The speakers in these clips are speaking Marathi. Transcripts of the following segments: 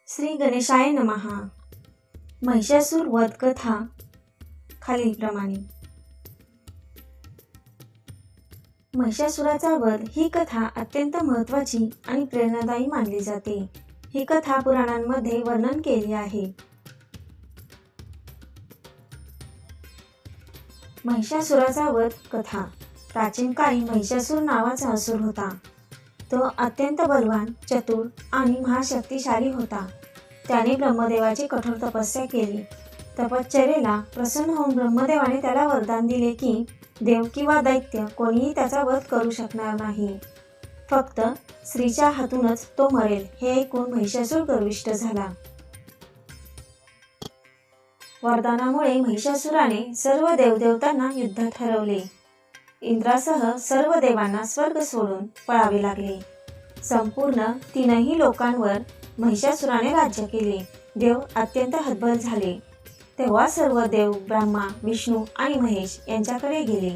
श्री गणेशाय नमः। महिषासुर वध कथा खालीलप्रमाणे। महिषासुराचा वध ही कथा अत्यंत महत्त्वाची आणि प्रेरणादायी मानली जाते। ही कथा पुराणांमध्ये वर्णन केली आहे। महिषासुराचा वध कथा। प्राचीन काळी महिषासुर नावाचा असुर होता। तो अत्यंत बलवान, चतुर आणि महाशक्तिशाली होता। त्याने ब्रह्मदेवाची कठोर तपस्या केली। तपश्चर्येला प्रसन्न होऊन ब्रह्मदेवाने त्याला वरदान दिले की देव किंवा दैत्य कोणीही त्याचा वध करू शकणार नाही। फक्त स्त्रीच्या हातूनच तो मरेल हे ऐकून महिषासुर गर्विष्ठ झाला। वरदानामुळे महिषासुराने सर्व देवदेवतांना युद्धात हरवले। इंद्रासह सर्व देवांना स्वर्ग सोडून पळावे लागले। संपूर्ण तीनही लोकांवर महिषासुराने राज्य केले। देव अत्यंत हतबल झाले। तेव्हा सर्व देव ब्रह्मा, विष्णू आणि महेश यांच्याकडे गेले।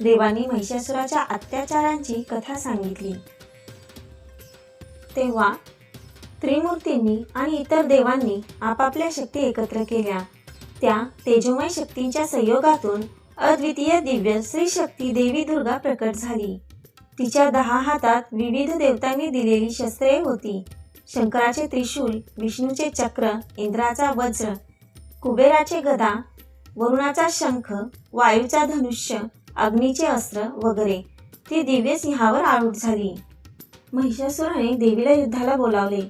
देवांनी महिषासुराच्या अत्याचारांची कथा सांगितली। तेव्हा त्रिमूर्तींनी आणि इतर देवांनी आपापल्या शक्ती एकत्र केल्या। त्या तेजोमय शक्तींच्या संयोगातून अद्वितीय दिव्य श्री शक्ती देवी दुर्गा प्रकट झाली। तिच्या 10 हातात विविध देवतांनी दिलेली शस्त्रे होती। शंकराचे त्रिशूल, विष्णूचे चक्र, इंद्राचा वज्र, कुबेराचे गदा, वरुणाचा शंख, वायूचा धनुष्य, अग्नीचे अस्त्र वगैरे। ती दिव्य सिंहावर आरूढ झाली। महिषासुराने देवीला युद्धाला बोलावले।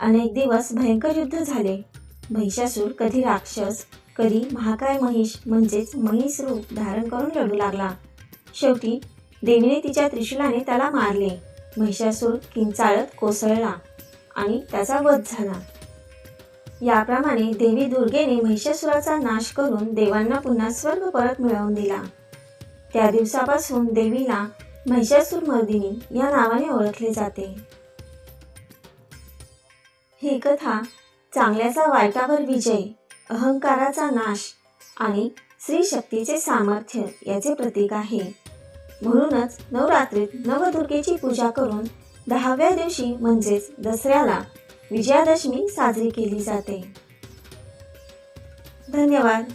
अनेक दिवस भयंकर युद्ध झाले। महिषासुर कधी राक्षस, कधी महाकाय महिष म्हणजेच महिष रूप धारण करून लढू लागला। शेवटी देवीने तिच्या त्रिशूलाने त्याला मारले। महिषासुर किंचाळत कोसळला आणि त्याचा वध झाला। याप्रमाणे देवी दुर्गेने महिषासुराचा नाश करून देवांना पुन्हा स्वर्ग परत मिळवून दिला। त्या दिवसापासून देवीला महिषासुरमर्दिनी या नावाने ओळखले जाते। ही कथा चांगल्याचा वाईटावर विजय, अहंकाराचा नाश आणि स्त्री शक्तीचे सामर्थ्य याचे प्रतीक आहे। म्हणूनच नवरात्रीत नवदुर्गेची पूजा करून 10व्या दिवशी म्हणजेच दसऱ्याला विजयादशमी साजरी केली जाते। धन्यवाद।